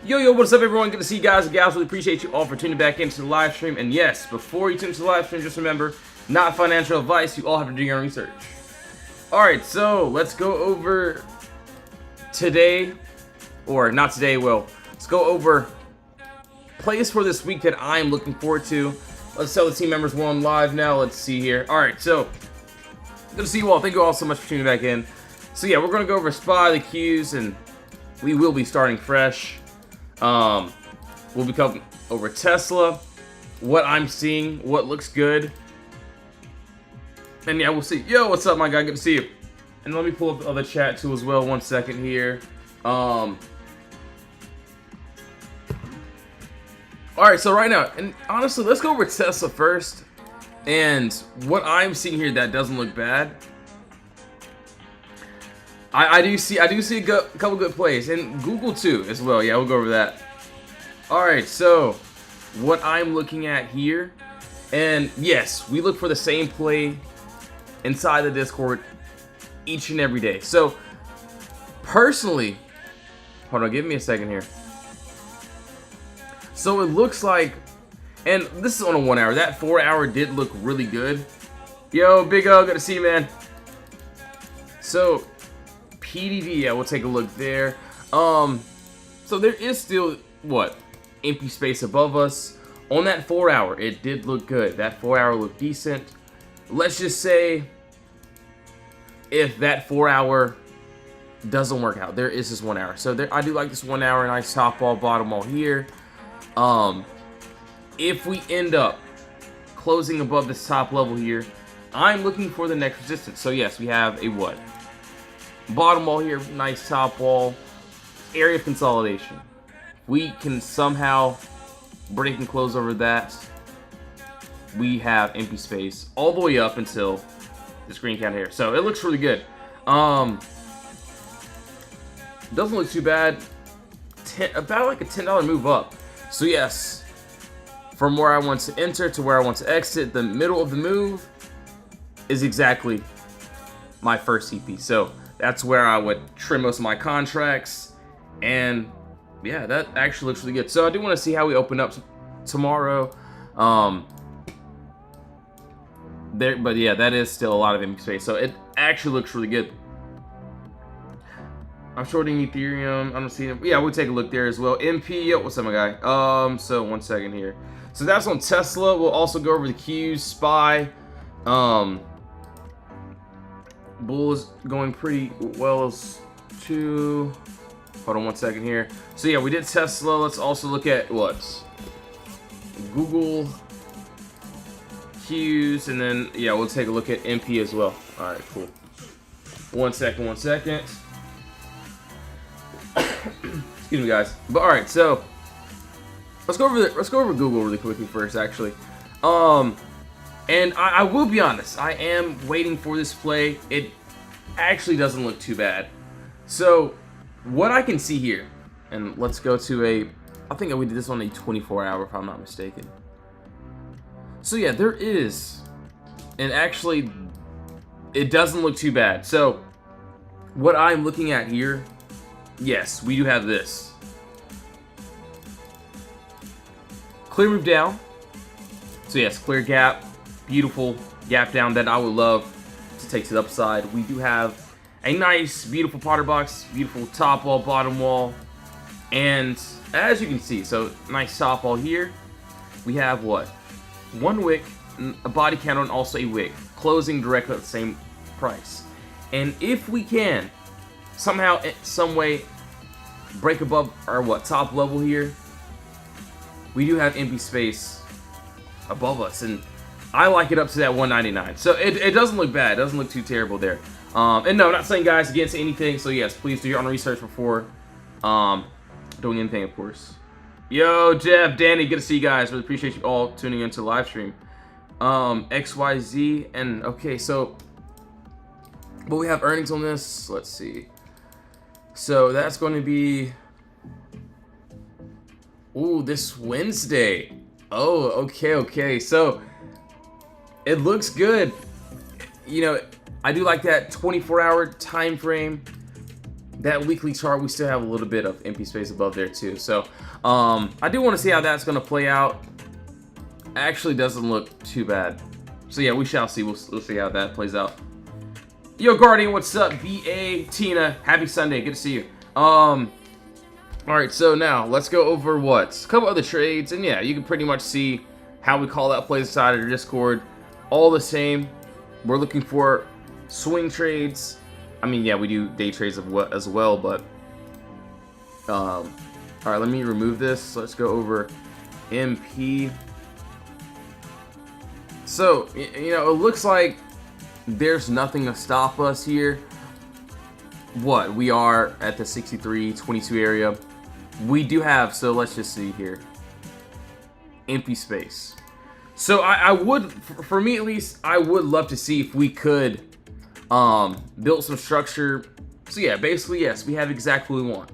Yo, what's up everyone? Good to see you guys and gals. Really appreciate you all for tuning back into the live stream. And yes, before you tune into the live stream, just remember, not financial advice. You all have to do your own research. Alright, so let's go over today, or not today, well, let's go over plays for this week that I'm looking forward to. Let's tell the team members we're on live now. Let's see here. Alright, so good to see you all. Thank you all so much for tuning back in. So yeah, we're going to go over SPY, the Qs, and we will be starting fresh. We'll be covering over Tesla, what I'm seeing, what looks good. And yeah, we'll see. Yo, what's up, my guy? Good to see you. And let me pull up the other chat too as well. 1 second here. Alright, so right now, and honestly, let's go over Tesla first. And what I'm seeing here that doesn't look bad. I do see a couple good plays, and Google too as well. Yeah, we'll go over that. All right, so what I'm looking at here, and yes, we look for the same play inside the Discord each and every day. So personally, hold on, give me a second here. So it looks like, and this is on a 1 hour. That 4 hour did look really good. Yo, Big O, good to see you, man. So PDD, yeah, we'll take a look there. So there is still, what, empty space above us. On that 4 hour, it did look good. That 4 hour looked decent. Let's just say if that 4 hour doesn't work out, there is this 1 hour. So there, I do like this 1 hour, nice top wall, bottom wall here. If we end up closing above this top level here, I'm looking for the next resistance. So yes, we have a what? Bottom wall here, nice top wall, area of consolidation. We can somehow break and close over that. We have empty space all the way up until this green count here. So it looks really good. Doesn't look too bad. About like a $10 move up. So yes, from where I want to enter to where I want to exit, the middle of the move is exactly my first CP. So that's where I would trim most of my contracts. And yeah, that actually looks really good. So I do want to see how we open up tomorrow. But yeah, that is still a lot of empty space. So it actually looks really good. I'm shorting Ethereum. I don't see it. Yeah, we'll take a look there as well. MP, yo, what's up, my guy? So 1 second here. So that's on Tesla. We'll also go over the Qs, SPY. Bull is going pretty well as too. Hold on 1 second here. So yeah, we did Tesla. Let's also look at what? Google, Qs, and then yeah, we'll take a look at MP as well. All right, cool. 1 second. Excuse me, guys. But all right, so let's go over Google really quickly first, actually. And I will be honest, I am waiting for this play. It actually doesn't look too bad. So what I can see here, and let's go to I think we did this on a 24 hour if I'm not mistaken. So yeah, there is, and actually it doesn't look too bad. So what I'm looking at here, yes, we do have this. Clear move down. So yes, clear gap. Beautiful gap down that I would love to take to the upside. We do have a nice, beautiful Potter box, beautiful top wall, bottom wall, and as you can see, so nice top wall here. We have what? One wick, a body candle, and also a wick, closing directly at the same price. And if we can somehow, some way, break above our what top level here, we do have empty space above us, and I like it up to that 199. So it doesn't look bad. It doesn't look too terrible there. And no, I'm not saying guys against anything. So yes, please do your own research before doing anything, of course. Yo, Jeff, Danny, good to see you guys. Really appreciate you all tuning into the live stream. XYZ, and okay, so but we have earnings on this. Let's see. So that's going to be, ooh, this Wednesday. Oh, okay. So it looks good. You know, I do like that 24-hour time frame. that weekly chart, we still have a little bit of empty space above there too. So I do want to see how that's going to play out. Actually doesn't look too bad. So yeah, we shall see. We'll see how that plays out. Yo, Guardian, what's up? BA, Tina, happy Sunday. Good to see you. All right, so now let's go over a couple other trades, and yeah, you can pretty much see how we call that plays inside of our Discord. All the same. We're looking for swing trades. I mean, yeah, we do day trades as well, but all right, let me remove this. Let's go over MP. So, you know, it looks like there's nothing to stop us here. We are at the 63.22 area. We do have, so let's just see here, empty space. So I would, for me at least, I would love to see if we could build some structure. So yeah, basically, yes, we have exactly what we want.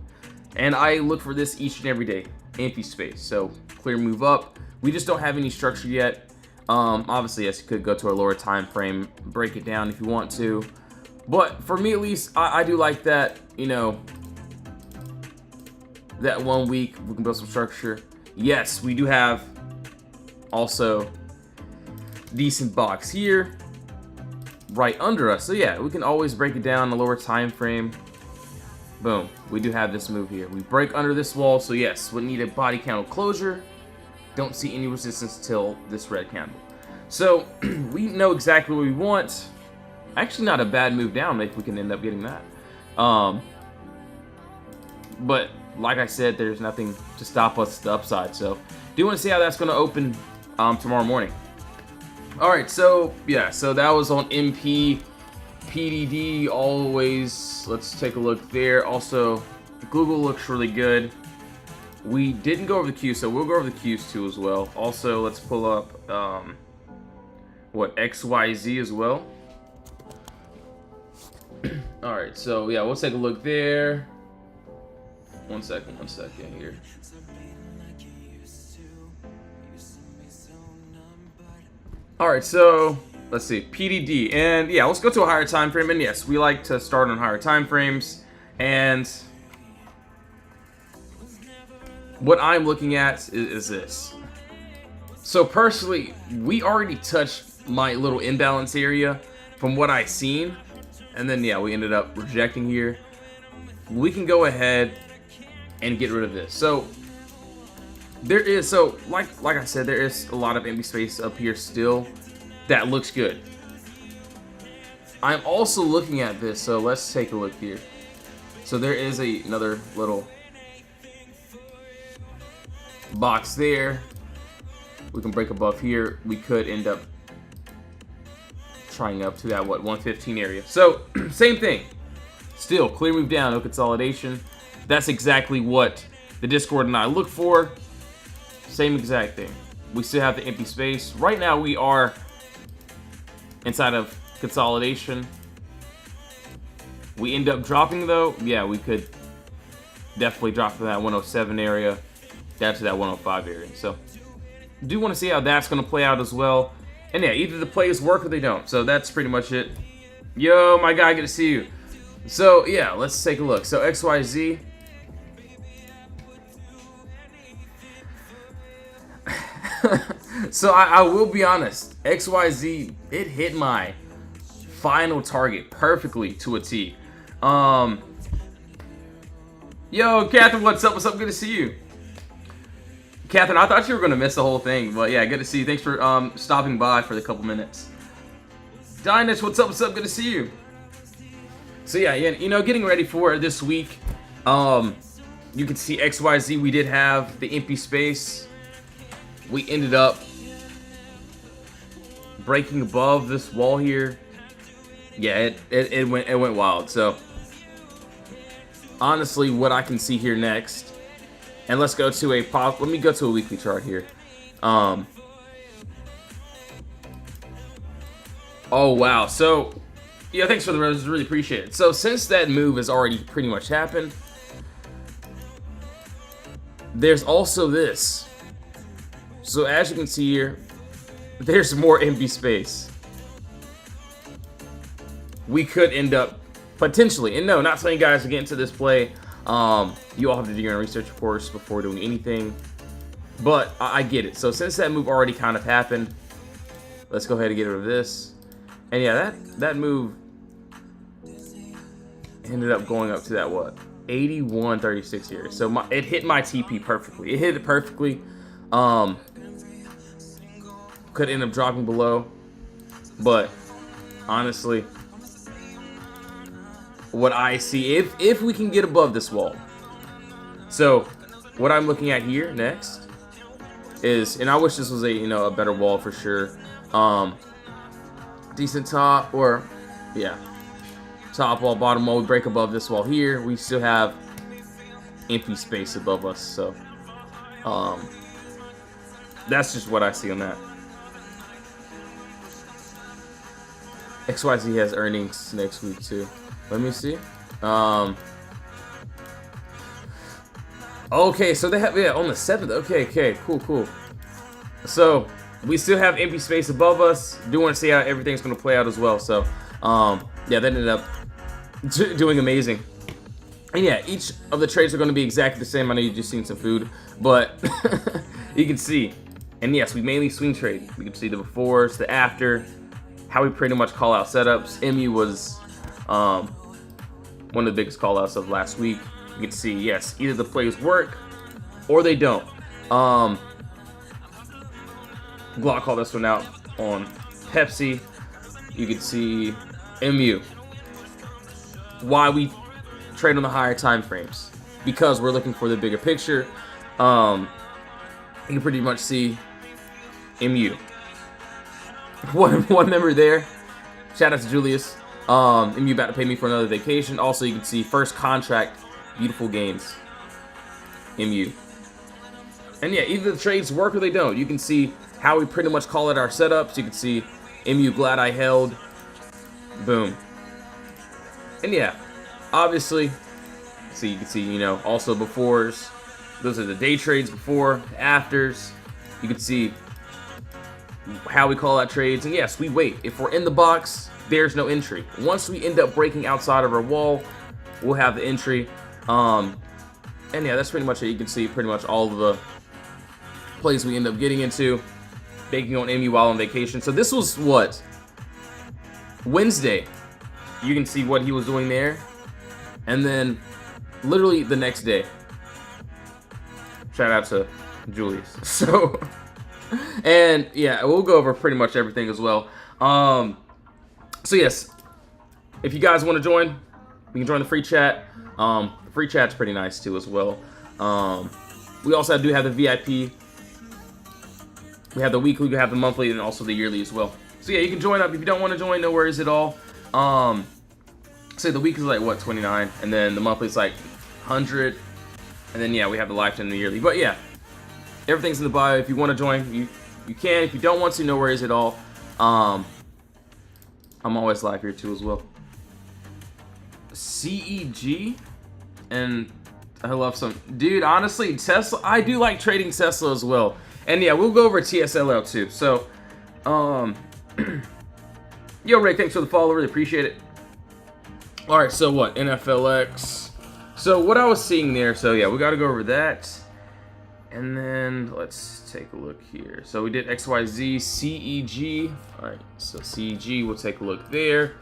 And I look for this each and every day, empty space. So clear, move up. We just don't have any structure yet. Obviously, yes, you could go to a lower time frame, break it down if you want to. But for me, at least, I do like that, you know, that 1 week we can build some structure. Yes, we do have also decent box here right under us. So yeah, we can always break it down in a lower time frame. Boom, we do have this move here. We break under this wall. So yes, we need a body candle closure. Don't see any resistance till this red candle. So we know exactly what we want. Actually, not a bad move down if we can end up getting that. But like I said, there's nothing to stop us to the upside. So do want to see how that's going to open tomorrow morning. All right, so yeah, so that was on MP, PDD. Always, let's take a look there. Also, Google looks really good. We didn't go over the Qs, so we'll go over the Qs too as well. Also, let's pull up XYZ as well. All right, so yeah, we'll take a look there. One second here. All right, so let's see, PDD, and yeah, let's go to a higher time frame. And yes, we like to start on higher time frames. And what I'm looking at is this. So personally, we already touched my little imbalance area from what I've seen. And then, yeah, we ended up rejecting here. We can go ahead and get rid of this. So there is, so like I said, there is a lot of empty space up here still. That looks good. I'm also looking at this, so let's take a look here. So there is another little box there. We can break above here. We could end up trying up to that 115 area. So same thing. Still clear move down, no consolidation. That's exactly what the Discord and I look for. Same exact thing. We still have the empty space. Right now we are inside of consolidation. We end up dropping though. Yeah, we could definitely drop from that 107 area down to that 105 area. So do want to see how that's going to play out as well. And yeah, either the plays work or they don't. So that's pretty much it. Yo, my guy, good to see you. So yeah, let's take a look. So XYZ. So I will be honest, XYZ, it hit my final target perfectly to a T. Yo, Catherine, what's up? What's up? Good to see you. Catherine, I thought you were going to miss the whole thing, but yeah, good to see you. Thanks for stopping by for the couple minutes. Dynish, what's up? What's up? Good to see you. So yeah, you know, getting ready for this week. You can see XYZ, we did have the empty space. We ended up breaking above this wall here. Yeah, it went wild. So honestly, what I can see here next, and let's go to let me go to a weekly chart here. Oh wow. So yeah, thanks for the roses, really appreciate it. So since that move has already pretty much happened, there's also this. So as you can see here, there's more empty space. We could end up potentially. And no, not telling you guys to get into this play. You all have to do your own research, of course, before doing anything. But I get it. So since that move already kind of happened, let's go ahead and get rid of this. And yeah, that move ended up going up to that, what? 81.36 here. So it hit my TP perfectly. It hit it perfectly. Could end up dropping below. But honestly, what I see, if we can get above this wall. So what I'm looking at here next is, and I wish this was a better wall for sure. Decent top, or yeah, top wall, bottom wall. We break above this wall here, we still have empty space above us. So that's just what I see on that. XYZ has earnings next week too. Let me see. Okay, so they have, yeah, on the 7th. Okay, cool. So we still have empty space above us. Do want to see how everything's going to play out as well. So yeah, that ended up doing amazing. And yeah, each of the trades are going to be exactly the same. I know you just seen some food, but you can see. And yes, we mainly swing trade. We can see the befores, the after, how we pretty much call out setups. MU was one of the biggest call outs of last week. You can see, yes, either the plays work or they don't. Glock called this one out on Pepsi. You can see MU. Why we trade on the higher time frames, because we're looking for the bigger picture. You can pretty much see MU. One member there. Shout out to Julius. MU about to pay me for another vacation. Also, you can see first contract, beautiful gains. MU. And yeah, either the trades work or they don't. You can see how we pretty much call it our setups. You can see MU glad I held. Boom. And yeah, obviously, so you can see, also befores. Those are the day trades before, the afters. You can see how we call out trades. And yes, we wait. If we're in the box, there's no entry. Once we end up breaking outside of our wall, we'll have the entry. And yeah, that's pretty much it. You can see pretty much all of the plays we end up getting into, baking on MU while on vacation. So this was what? Wednesday. You can see what he was doing there. And then literally the next day. Shout out to Julius. So, and yeah, we'll go over pretty much everything as well. So yes, if you guys want to join, we can join the free chat. The free chat's pretty nice too as well. We also do have the VIP. We have the weekly, we have the monthly, and also the yearly as well. So yeah, you can join up. If you don't want to join, no worries at all. Say the weekly is like what, 29, and then the monthly is like 100, and then yeah, we have the lifetime and the yearly. But yeah, everything's in the bio. If you want to join, you can. If you don't want to, no worries at all. I'm always live here too as well. CEG, and I love some dude. Honestly, Tesla. I do like trading Tesla as well. And yeah, we'll go over TSLL too. So, yo, Rick, thanks for the follow. Really appreciate it. All right, so what? NFLX. So what I was seeing there. So yeah, we got to go over that. And then let's take a look here. So we did XYZ, CEG. All right, so CEG, we'll take a look there.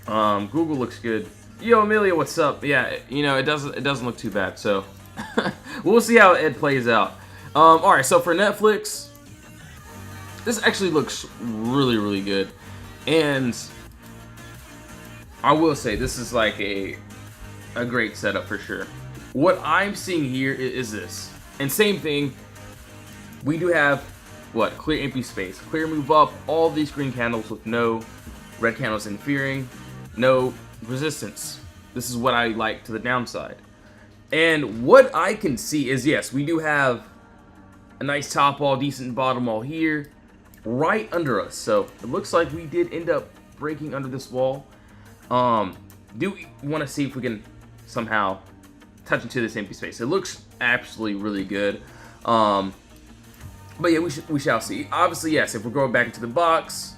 Google looks good. Yo, Amelia, what's up? Yeah, it doesn't look too bad. So we'll see how it plays out. All right, so for Netflix, this actually looks really, really good. And I will say this is like a great setup for sure. What I'm seeing here is this. And same thing, we do have, what, clear empty space. Clear move up, all these green candles with no red candles interfering, no resistance. This is what I like to the downside. And what I can see is, yes, we do have a nice top wall, decent bottom wall here, right under us. So it looks like we did end up breaking under this wall. Do we want to see if we can somehow touch into this empty space? It looks absolutely really good. But yeah, we shall see. Obviously, yes, if we're going back into the box,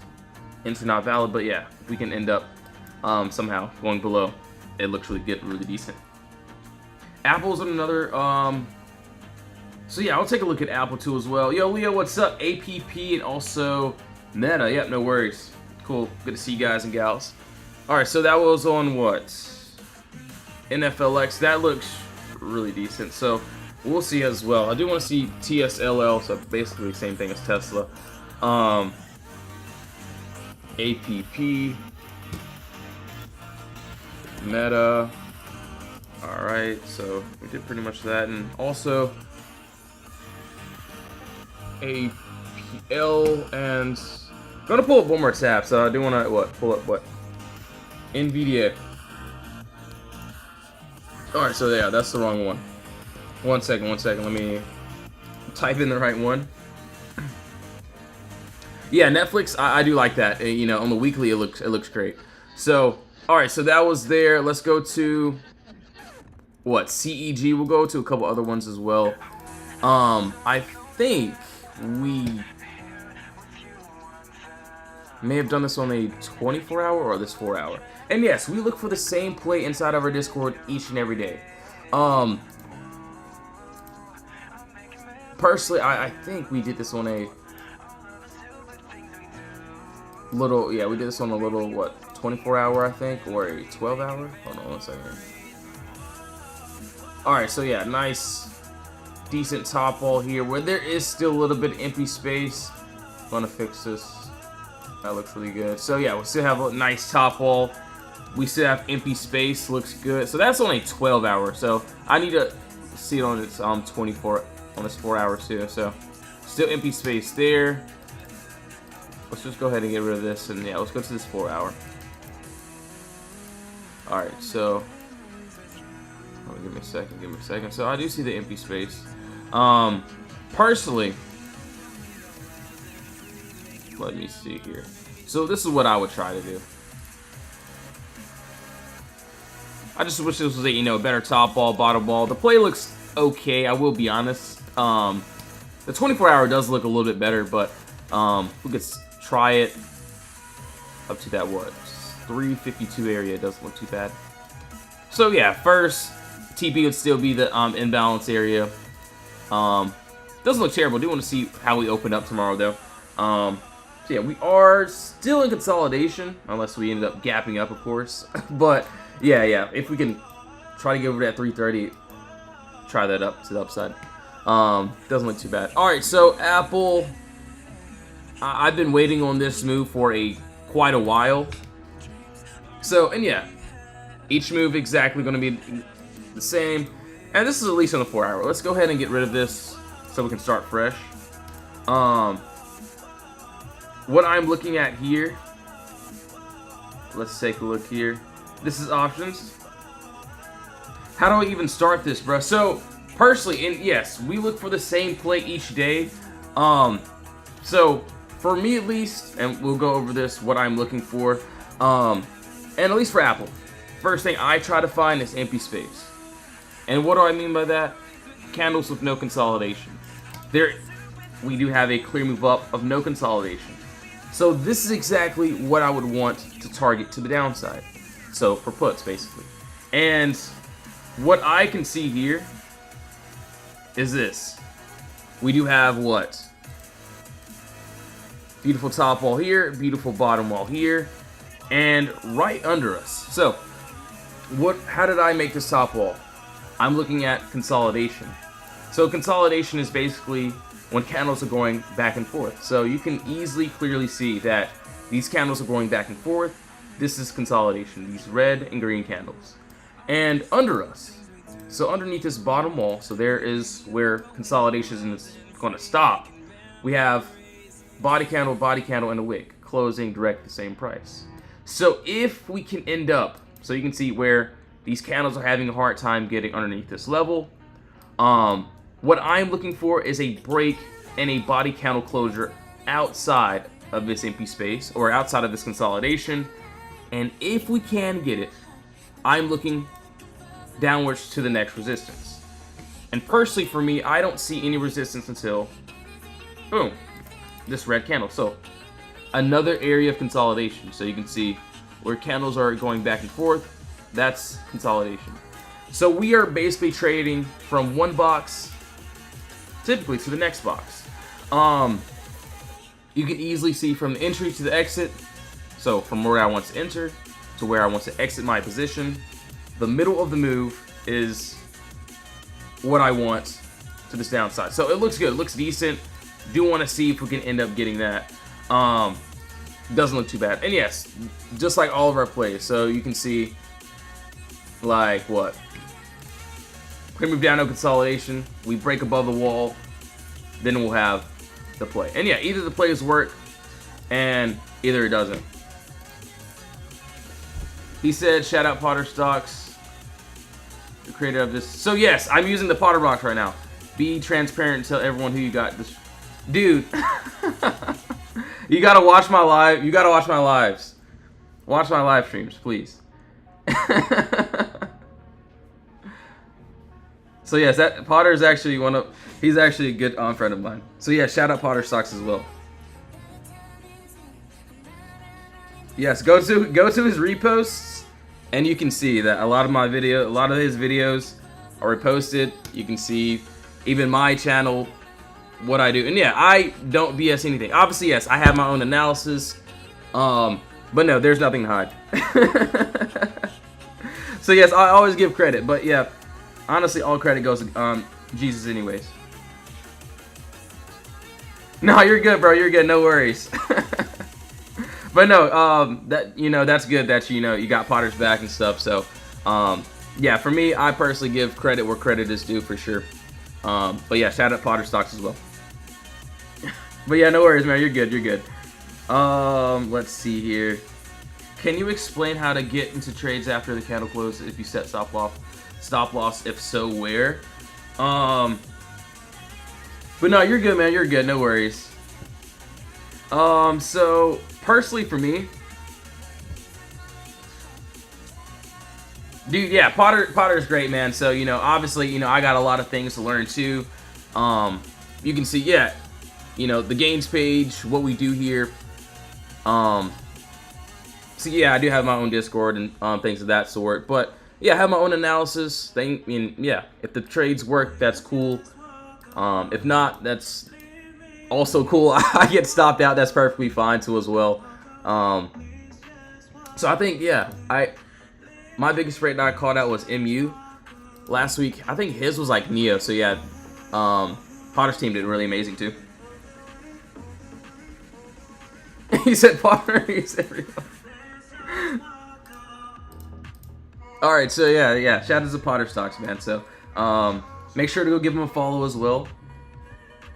entry not valid. But yeah, if we can end up somehow going below. It looks really good, really decent. Apple's another. So yeah, I'll take a look at Apple too as well. Yo, Leo, what's up? APP and also Meta. Yep, no worries. Cool. Good to see you guys and gals. All right, so that was on what? NFLX. That looks really decent. So we'll see as well. I do want to see TSLL, so basically the same thing as Tesla. APP, Meta. All right, so we did pretty much that, and also APL, and I'm gonna pull up one more tab. So I do want to pull up what NVDA. All right, so yeah, that's the wrong one. One second. Let me type in the right one. Yeah, Netflix. I do like that. You know, on the weekly, it looks great. So, all right, so that was there. Let's go to what CEG. We'll go to a couple other ones as well. I think we may have done this on a 24-hour or this 4-hour. And yes, we look for the same play inside of our Discord each and every day. Personally, I think we did this on a little, yeah, we did this on a little, what, 24-hour, I think, or a 12-hour? Hold on one second. Alright, so yeah, nice, decent top wall here, where there is still a little bit of empty space. I'm gonna fix this. That looks really good. So yeah, we still have a nice top wall. We still have empty space, looks good. So that's only 12 hours. So I need to see it on its 24, on its 4 hours too. So still empty space there. Let's just go ahead and get rid of this, and yeah, let's go to this 4 hour. All right, so give me a second. So I do see the empty space. Personally, let me see here. So this is what I would try to do. I just wish this was a, you know, better top ball, bottom ball. The play looks okay, I will be honest. The 24-hour does look a little bit better, but we could try it up to that, what, 352 area. It doesn't look too bad. So yeah, first TP would still be the imbalance area. Doesn't look terrible. Do want to see how we open up tomorrow though. So yeah, we are still in consolidation, unless we ended up gapping up, of course. But yeah, if we can try to get over that 330, try that up to the upside. Doesn't look too bad. All right, so Apple, I've been waiting on this move for quite a while. So, and yeah, each move exactly going to be the same. And this is at least on the 4 hour. Let's go ahead and get rid of this so we can start fresh. What I'm looking at here, let's take a look here. This is options. How do I even start this, bro? So personally, and yes, we look for the same play each day. So for me at least, and we'll go over this, what I'm looking for, and at least for Apple, first thing I try to find is empty space. And what do I mean by that? Candles with no consolidation. There, we do have a clear move up of no consolidation. So this is exactly what I would want to target to the downside. So for puts, basically. And what I can see here is this. We do have what? Beautiful top wall here, beautiful bottom wall here, and right under us. So how did I make this top wall? I'm looking at consolidation. So consolidation is basically when candles are going back and forth. So you can easily, clearly see that these candles are going back and forth. This is consolidation, these red and green candles. And under us, so underneath this bottom wall, so there is where consolidation is going to stop. We have body candle, and a wick, closing direct the same price. So if we can end up, so you can see where these candles are having a hard time getting underneath this level. What I'm looking for is a break and a body candle closure outside of this empty space or outside of this consolidation. And if we can get it, I'm looking downwards to the next resistance. And personally for me, I don't see any resistance until, boom, this red candle. So another area of consolidation. So you can see where candles are going back and forth, that's consolidation. So we are basically trading from one box typically to the next box. You can easily see from the entry to the exit, so from where I want to enter to where I want to exit my position, the middle of the move is what I want to this downside. So it looks good, it looks decent. Do want to see if we can end up getting that. Doesn't look too bad. And yes, just like all of our plays, so you can see like what? We move down, no consolidation, we break above the wall, then we'll have the play. And yeah, either the plays work and either it doesn't. He said, shout out Potter Stocks, the creator of this. So yes, I'm using the Potter box right now. Be transparent and tell everyone who you got this. Dude, you gotta watch my live. You gotta watch my lives. Watch my live streams, please. So yes, that Potter is actually he's actually a good friend of mine. So yeah, shout out Potter Stocks as well. Yes, go to his reposts, and you can see that a lot of his videos are reposted. You can see even my channel, what I do. And yeah, I don't BS anything. Obviously, yes, I have my own analysis. But no, there's nothing to hide. So yes, I always give credit. But yeah, honestly, all credit goes to Jesus anyways. No, you're good, bro. You're good. No worries. But no, that's good that you got Potter's back and stuff. So, yeah, for me, I personally give credit where credit is due for sure. But yeah, shout out Potter Stocks as well. But yeah, no worries, man. You're good. You're good. Let's see here. Can you explain how to get into trades after the candle closes if you set stop loss? If so, where? But no, you're good, man. You're good. No worries. So personally for me, dude, yeah, Potter's great, man. So, obviously, I got a lot of things to learn too. You can see, yeah, the gains page, what we do here. So yeah, I do have my own Discord and things of that sort. But yeah, I have my own analysis thing. I mean, yeah, if the trades work, that's cool. If not, that's also cool. I get stopped out, that's perfectly fine too as well. So I think, yeah, my biggest rate that I called out was MU last week. I think his was like Neo. So yeah, Potter's team did really amazing too. He said Potter. He said everyone. All right, so yeah. Shout out to Potter Stocks, man. So make sure to go give him a follow as well.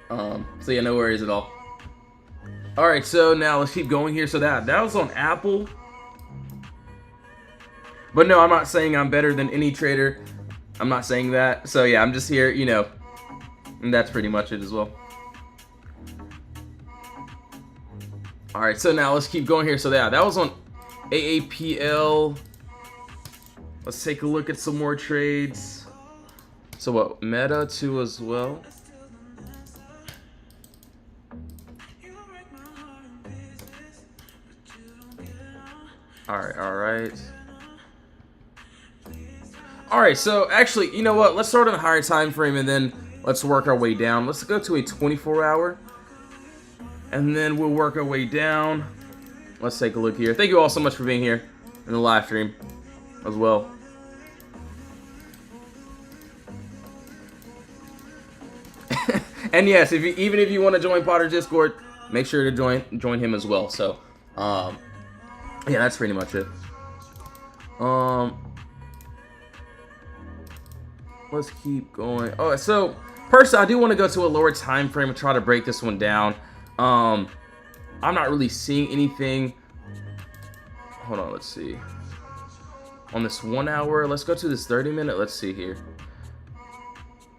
So yeah, no worries at all. All right, so now let's keep going here. So that was on Apple. But no, I'm not saying I'm better than any trader. I'm not saying that. So yeah, I'm just here, and that's pretty much it as well. All right, so now let's keep going here. So that was on AAPL. Let's take a look at some more trades. So what, Meta too as well. All right, so actually, you know what? Let's start on a higher time frame and then let's work our way down. Let's go to a 24-hour. And then we'll work our way down. Let's take a look here. Thank you all so much for being here in the live stream as well. And yes, even if you want to join Potter's Discord, make sure to join him as well. So, yeah, that's pretty much it. Let's keep going. Oh, so personally, I do want to go to a lower time frame and try to break this one down. I'm not really seeing anything. Hold on, let's see. On this 1 hour, let's go to this 30-minute. Let's see here.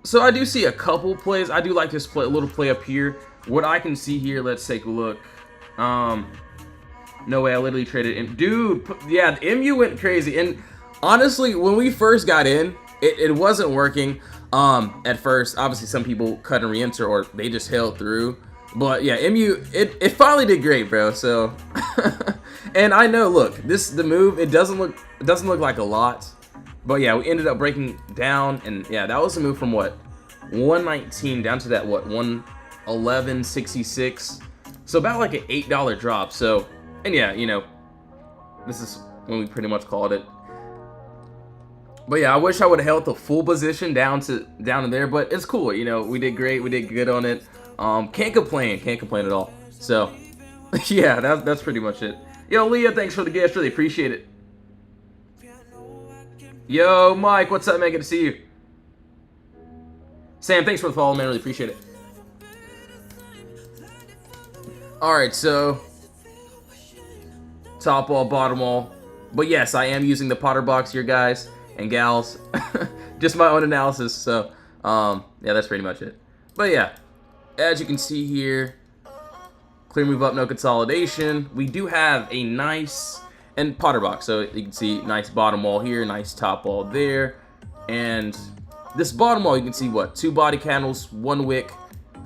So I do see a couple plays. I do like this little play up here. What I can see here, let's take a look. No way, I literally traded in. Dude, yeah, the MU went crazy. And honestly, when we first got in, it wasn't working at first. Obviously, some people cut and re-enter or they just held through. But yeah, MU, it finally did great, bro. So, And I know, look, the move, it doesn't look like a lot, but yeah, we ended up breaking down, and yeah, that was a move from what, 119 down to that what, 111.66. So about like an $8 drop. So, and yeah, you know, this is when we pretty much called it. But yeah, I wish I would have held the full position down to there, but it's cool. You know, we did great. We did good on it. Can't complain at all. So yeah, that's pretty much it. Yo, Leah, thanks for the gift. Really appreciate it. Yo, Mike, what's up, man? Good to see you. Sam, thanks for the follow, man. Really appreciate it. All right, so top wall, bottom wall. But yes, I am using the Potter box here, guys and gals. Just my own analysis. So yeah, that's pretty much it. But yeah, as you can see here, clear move up, no consolidation. We do have a nice and Potter box, so you can see nice bottom wall here, nice top wall there, and this bottom wall you can see what, 2 body candles, 1 wick,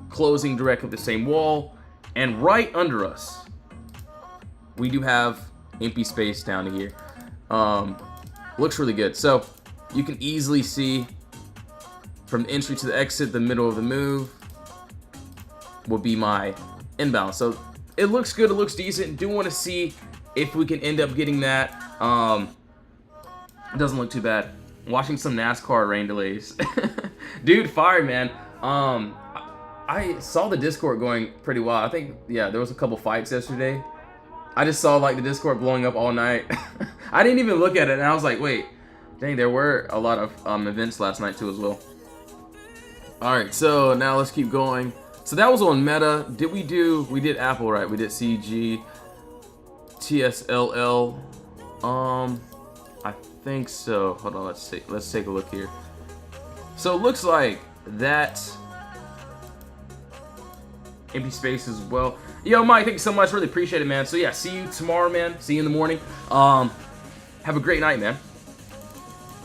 closing directly the same wall. And right under us, we do have empty space down here. Looks really good. So you can easily see from the entry to the exit, the middle of the move will be my inbound. So it looks good. It looks decent. Do want to see if we can end up getting that. It doesn't look too bad. Watching some NASCAR rain delays. Dude, fire, man. I saw the Discord going pretty well. I think, yeah, there was a couple fights yesterday. I just saw like the Discord blowing up all night. I didn't even look at it, and I was like, wait, dang, there were a lot of events last night too as well. All right, so now let's keep going. So that was on Meta. We did Apple, right? We did CG, TSLL. I think so. Hold on, let's take a look here. So it looks like that empty space as well. Yo, Mike, thank you so much. Really appreciate it, man. So yeah, see you tomorrow, man. See you in the morning. Have a great night, man.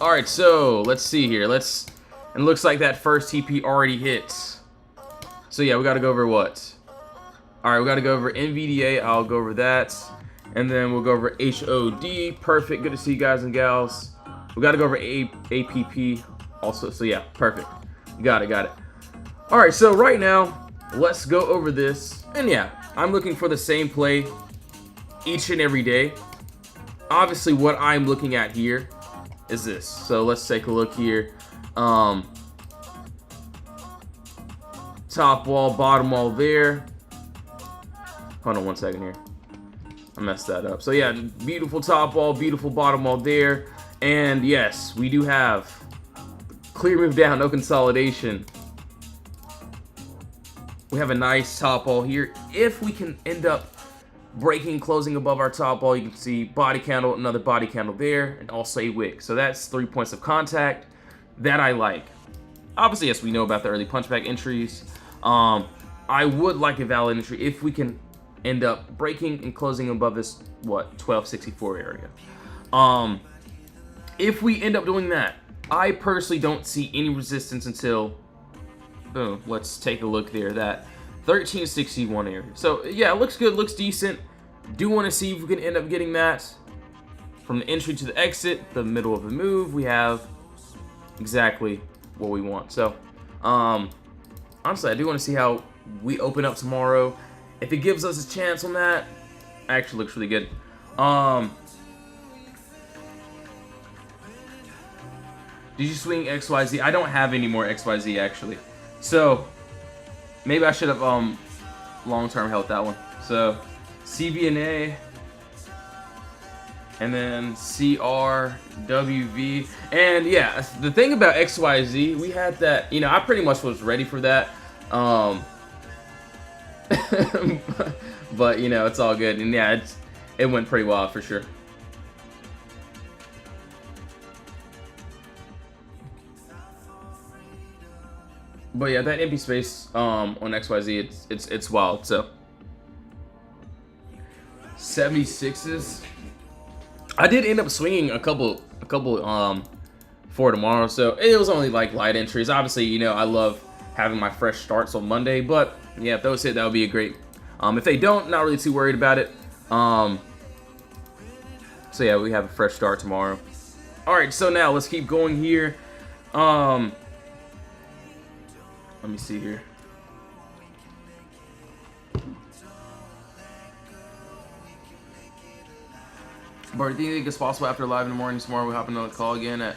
All right, so let's see here. And it looks like that first TP already hits. So yeah, we got to go over what? All right, we got to go over NVDA. I'll go over that. And then we'll go over HOD. Perfect. Good to see you guys and gals. We got to go over APP also. So yeah, perfect. Got it. All right, so right now, let's go over this. And yeah, I'm looking for the same play each and every day. Obviously, what I'm looking at here is this. So let's take a look here. Top wall, bottom wall there. Hold on one second here. I messed that up. So yeah, beautiful top wall, beautiful bottom wall there. And yes, we do have clear move down, no consolidation. We have a nice top wall here. If we can end up breaking, closing above our top wall, you can see body candle, another body candle there, and also a wick. So that's 3 points of contact that I like. Obviously, yes, we know about the early punchback entries. I would like a valid entry if we can end up breaking and closing above this, what, 1264 area. If we end up doing that, I personally don't see any resistance until, boom, let's take a look there, that 1361 area. So yeah, it looks good, looks decent. Do want to see if we can end up getting that. From the entry to the exit, the middle of the move, we have exactly what we want. So honestly, I do want to see how we open up tomorrow. If it gives us a chance on that, actually looks really good. Did you swing XYZ? I don't have any more XYZ actually. So maybe I should have long-term held that one. So CVNA and then CRWV. And yeah, the thing about XYZ, we had that, you know, I pretty much was ready for that. But you know, it's all good. And yeah, it went pretty well for sure. But yeah, that empty space on XYZ, it's wild. So 76s. I did end up swinging a couple for tomorrow, so it was only like light entries. Obviously, you know, I love having my fresh starts on Monday, but yeah, if those hit, that would be a great. If they don't, not really too worried about it. So yeah, we have a fresh start tomorrow. All right, so now let's keep going here. Let me see here. But do you think it's possible after live in the morning tomorrow we'll hop on the call again?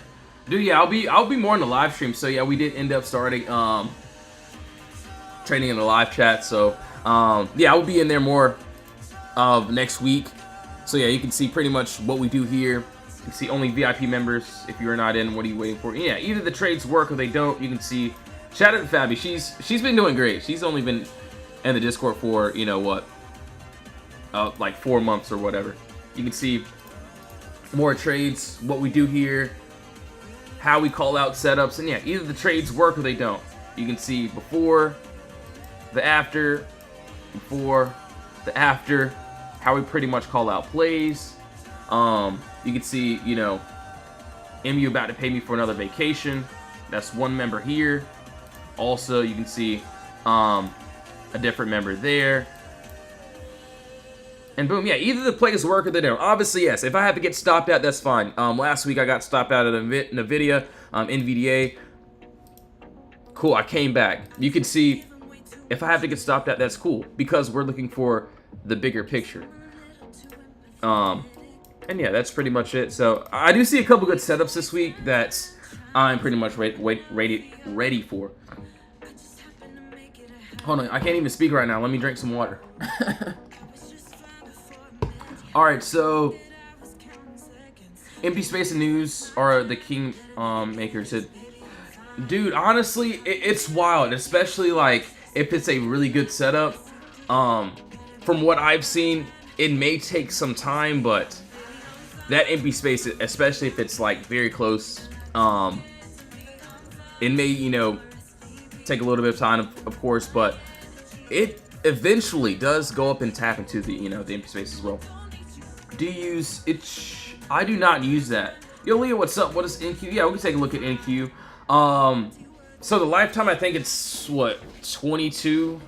Dude, yeah, I'll be more in the live stream. So yeah, we did end up starting trading in the live chat. So yeah, I will be in there more of next week. So yeah, you can see pretty much what we do here. You can see only VIP members. If you're not in, what are you waiting for? Yeah, either the trades work or they don't. You can see. Shout out to Fabi. She's been doing great. She's only been in the Discord for, you know what, like 4 months or whatever. You can see more trades, what we do here, how we call out setups, and yeah, either the trades work or they don't. You can see before, the after, before, the after, how we pretty much call out plays. You can see, you know, MU about to pay me for another vacation. That's one member here. Also, you can see a different member there. And boom, yeah, either the plays work or they don't. Obviously, yes, if I have to get stopped out, that's fine. Last week I got stopped out of NVDA, NVDA. Cool, I came back. You can see if I have to get stopped out, that's cool, because we're looking for the bigger picture. And yeah, that's pretty much it. So I do see a couple good setups this week that I'm pretty much ready for. Hold on, I can't even speak right now. Let me drink some water. All right, so empty space and news are the king makers. Dude, honestly, it's wild, especially like if it's a really good setup. From what I've seen, it may take some time, but that empty space, especially if it's like very close, it may, you know, take a little bit of time, of course, but it eventually does go up and tap into the, you know, the empty space as well. Do you use it? I do not use that. Yo, Leah, what's up? What is NQ? Yeah, we can take a look at NQ. So the lifetime, I think it's what, 22.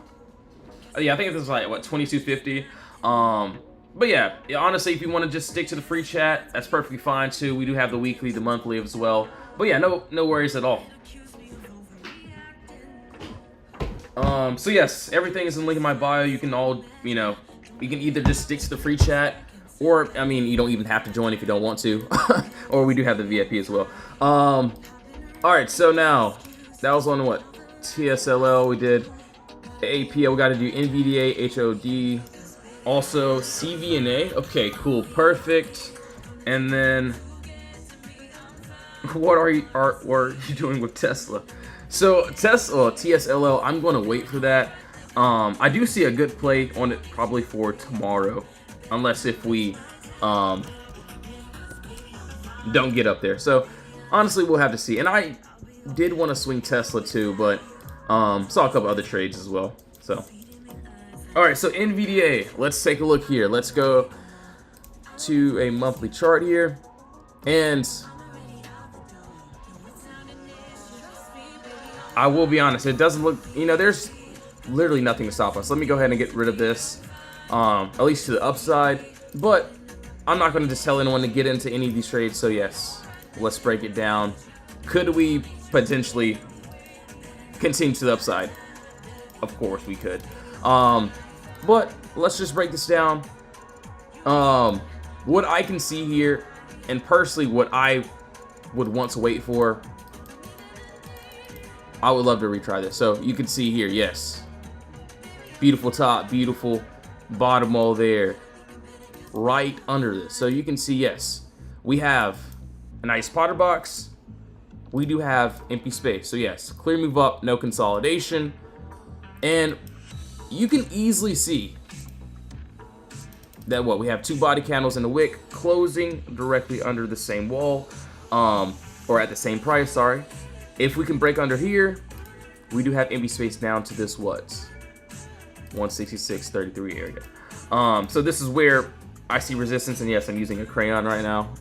Yeah, I think it's like what, 2250. But yeah, honestly, if you want to just stick to the free chat, that's perfectly fine too. We do have the weekly, the monthly as well. But yeah, no worries at all. So yes, everything is in the link in my bio. You can all, you know, you can either just stick to the free chat, or, I mean, you don't even have to join if you don't want to. Or we do have the VIP as well. Alright, so now, that was on what? TSLL, we did APL, we got to do NVDA, HOD, also CVNA. Okay, cool, perfect. And then, what are you doing with Tesla? So, Tesla, TSLL, I'm going to wait for that. I do see a good play on it probably for tomorrow. Unless if we don't get up there. So, honestly, we'll have to see. And I did want to swing Tesla too, but saw a couple other trades as well. So, alright, so NVDA. Let's take a look here. Let's go to a monthly chart here. And I will be honest, it doesn't look, you know, there's literally nothing to stop us. Let me go ahead and get rid of this. At least to the upside, but I'm not going to just tell anyone to get into any of these trades. So yes, let's break it down. Could we potentially continue to the upside? Of course we could. But let's just break this down. What I can see here, and personally what I would want to wait for, I would love to retry this. So you can see here, yes, beautiful top, beautiful bottom all there, right under this. So you can see, yes, we have a nice Potter box. We do have empty space. So yes, clear move up, no consolidation. And you can easily see that what we have, two body candles in the wick closing directly under the same wall, or at the same price, sorry. If we can break under here, we do have empty space down to this what? 166.33 area. So this is where I see resistance, and yes, I'm using a crayon right now.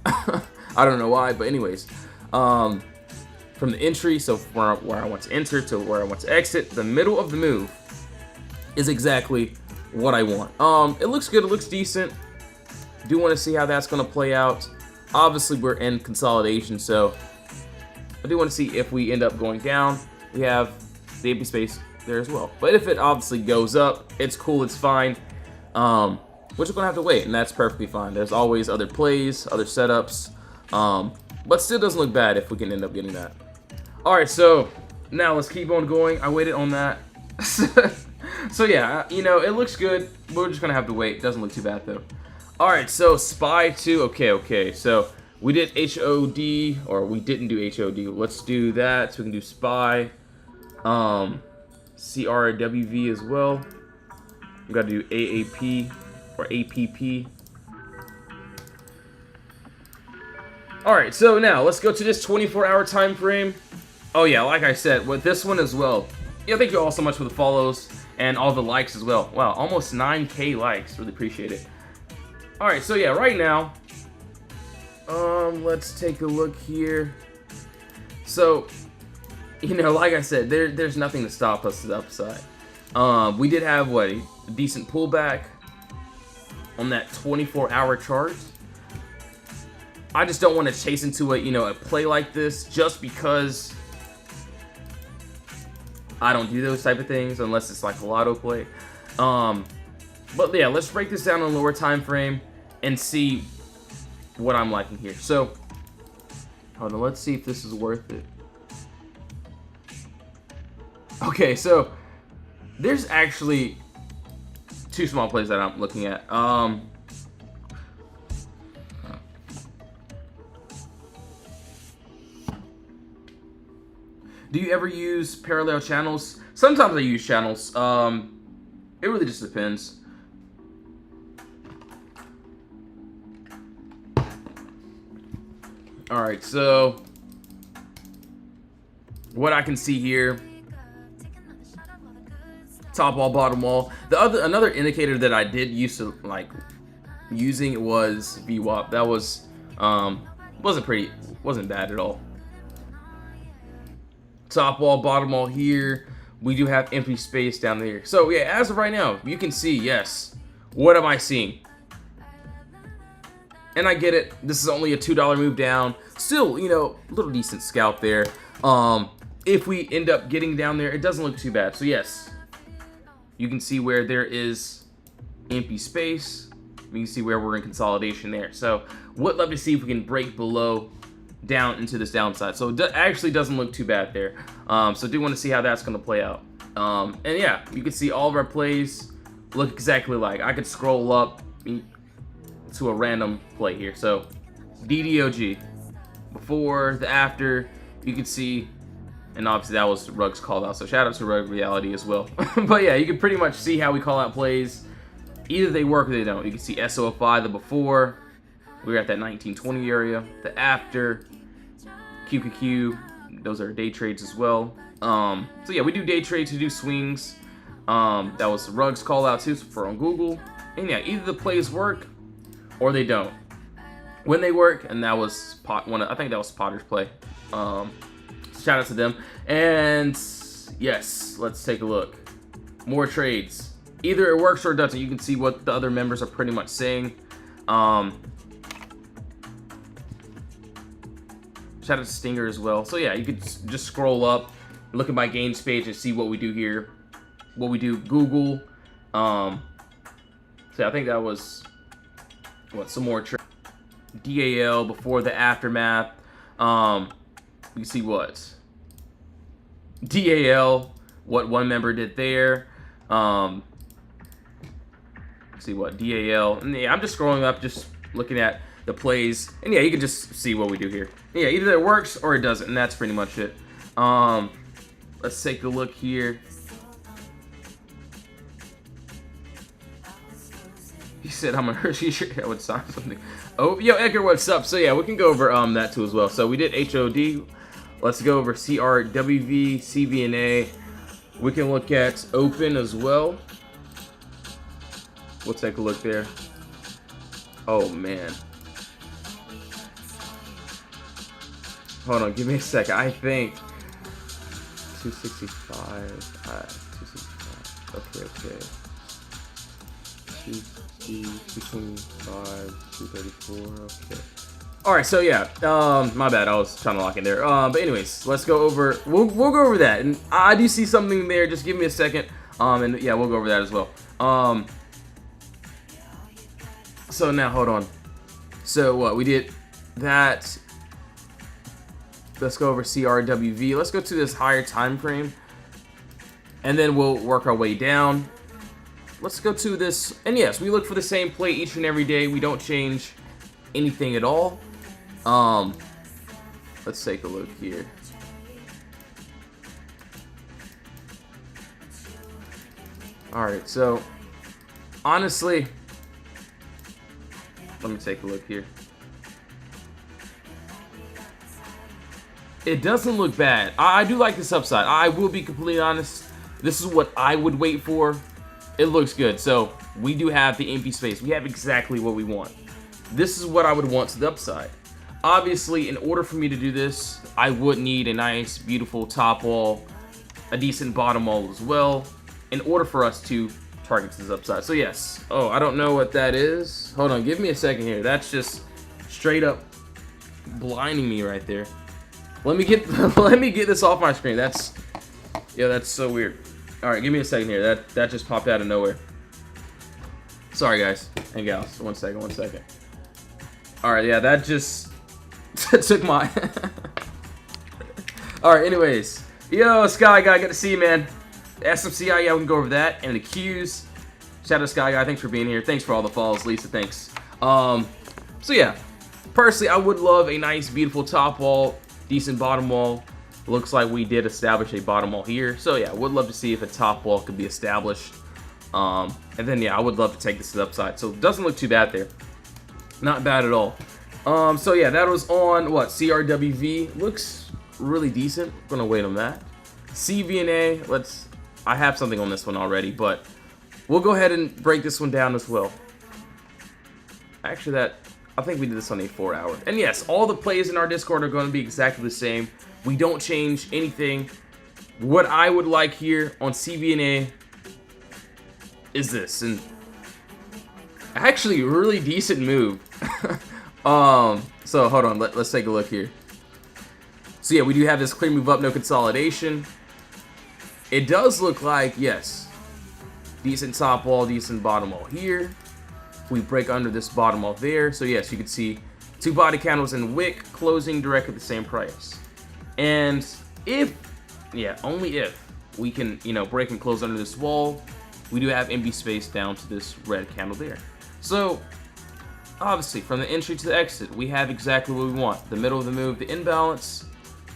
I don't know why, but anyways, from the entry, so where I want to enter to where I want to exit, the middle of the move is exactly what I want. It looks good, it looks decent. Do want to see how that's going to play out. Obviously, we're in consolidation, so I do want to see if we end up going down. We have the empty space there as well. But if it obviously goes up, it's cool, it's fine. We're just going to have to wait, and that's perfectly fine. There's always other plays, other setups, but still doesn't look bad if we can end up getting that. All right, so now let's keep on going. I waited on that. So yeah, you know, it looks good. We're just going to have to wait. Doesn't look too bad, though. All right, so SPY 2. Okay. So we did HOD, or we didn't do HOD. Let's do that so we can do SPY. CRWV as well. We got to do AAP or APP. All right, so now let's go to this 24-hour time frame. Oh yeah, like I said, with this one as well. Yeah, thank you all so much for the follows and all the likes as well. Wow, almost 9K likes. Really appreciate it. All right, so yeah, right now, let's take a look here. So, you know, like I said, there's nothing to stop us to the upside. We did have, what, a decent pullback on that 24-hour chart. I just don't want to chase into a, you know, a play like this just because I don't do those type of things unless it's like a lotto play. But yeah, let's break this down on a lower time frame and see what I'm liking here. So, hold on, let's see if this is worth it. Okay, so there's actually two small plays that I'm looking at. Do you ever use parallel channels? Sometimes I use channels. It really just depends. All right, so what I can see here, top wall, bottom wall. Another indicator that I did used to like using was VWAP. That was wasn't bad at all. Top wall, bottom wall here. We do have empty space down there. So yeah, as of right now, you can see, yes. What am I seeing? And I get it. This is only a $2 move down. Still, you know, a little decent scalp there. If we end up getting down there, it doesn't look too bad. So yes, you can see where there is empty space. You can see where we're in consolidation there. So would love to see if we can break below down into this downside. So it actually doesn't look too bad there. So do want to see how that's going to play out. And yeah, you can see all of our plays look exactly like. I could scroll up to a random play here. So DDOG, before, the after, you can see, and obviously that was Rug's call out. So shout out to Rug Reality as well. But yeah, you can pretty much see how we call out plays. Either they work or they don't. You can see SOFI, the before, we were at that 1920 area, the after, QQQ, those are day trades as well. So yeah, we do day trades, we do swings. That was Rug's call out too for on Google. And yeah, either the plays work or they don't. When they work, and that was I think that was Potter's play. Shout out to them. And yes, let's take a look. More trades. Either it works or it doesn't. You can see what the other members are pretty much saying. Shout out to Stinger as well. So yeah, you could just scroll up, look at my games page and see what we do here. What we do, Google. So yeah, I think that was, what, some more DAL before the aftermath. You can see what DAL, what one member did there. See what DAL, and yeah, I'm just scrolling up, just looking at the plays, and yeah, you can just see what we do here. Yeah, either it works or it doesn't, and that's pretty much it. Let's take a look here. He said I'm a Hershey shirt. I would sign something. Oh, yo, Edgar, what's up? So yeah, we can go over that too as well. So we did HOD. Let's go over CRWV, CVNA. We can look at open as well. We'll take a look there. Oh man. Hold on, give me a second. I think 265. 265. Okay. 260, 225, 234. Okay. All right, so yeah, my bad. I was trying to lock in there. But anyways, let's go over. We'll go over that, and I do see something there. Just give me a second. And yeah, we'll go over that as well. So now hold on. So what we did that. Let's go over CRWV. Let's go to this higher time frame, and then we'll work our way down. Let's go to this, and yes, we look for the same play each and every day. We don't change anything at all. Let's take a look here. All right, so honestly, let me take a look here. It doesn't look bad. I do like this upside. I will be completely honest. This is what I would wait for. It looks good. So we do have the empty space. We have exactly what we want. This is what I would want to the upside. Obviously, in order for me to do this, I would need a nice, beautiful top wall, a decent bottom wall as well, in order for us to target this upside. So yes. Oh, I don't know what that is. Hold on. Give me a second here. That's just straight up blinding me right there. Let me get this off my screen. That's so weird. All right, give me a second here. That just popped out of nowhere. Sorry guys and gals. One second. All right, yeah, that just took my. All right, anyways, yo, Sky Guy, good to see you, man. SMCI, yeah, we can go over that, and the Qs. Shout out to Sky Guy, thanks for being here. Thanks for all the follows, Lisa. Thanks. So yeah, personally, I would love a nice, beautiful top wall. Decent bottom wall. Looks like we did establish a bottom wall here. So yeah, would love to see if a top wall could be established. And then yeah, I would love to take this to the upside. So it doesn't look too bad there. Not bad at all. So yeah, that was on what? CRWV. Looks really decent. Gonna wait on that. CVNA. I have something on this one already, but we'll go ahead and break this one down as well. Actually, I think we did this on a 4-hour. And yes, all the plays in our Discord are going to be exactly the same. We don't change anything. What I would like here on CVNA is this. And actually, a really decent move. So hold on, let's take a look here. So yeah, we do have this clear move up, no consolidation. It does look like, yes, decent top wall, decent bottom wall here. We break under this bottom wall there. So yes, you can see two body candles and wick closing directly at the same price. And only if we can, break and close under this wall, we do have empty space down to this red candle there. So obviously from the entry to the exit, we have exactly what we want. The middle of the move, the imbalance,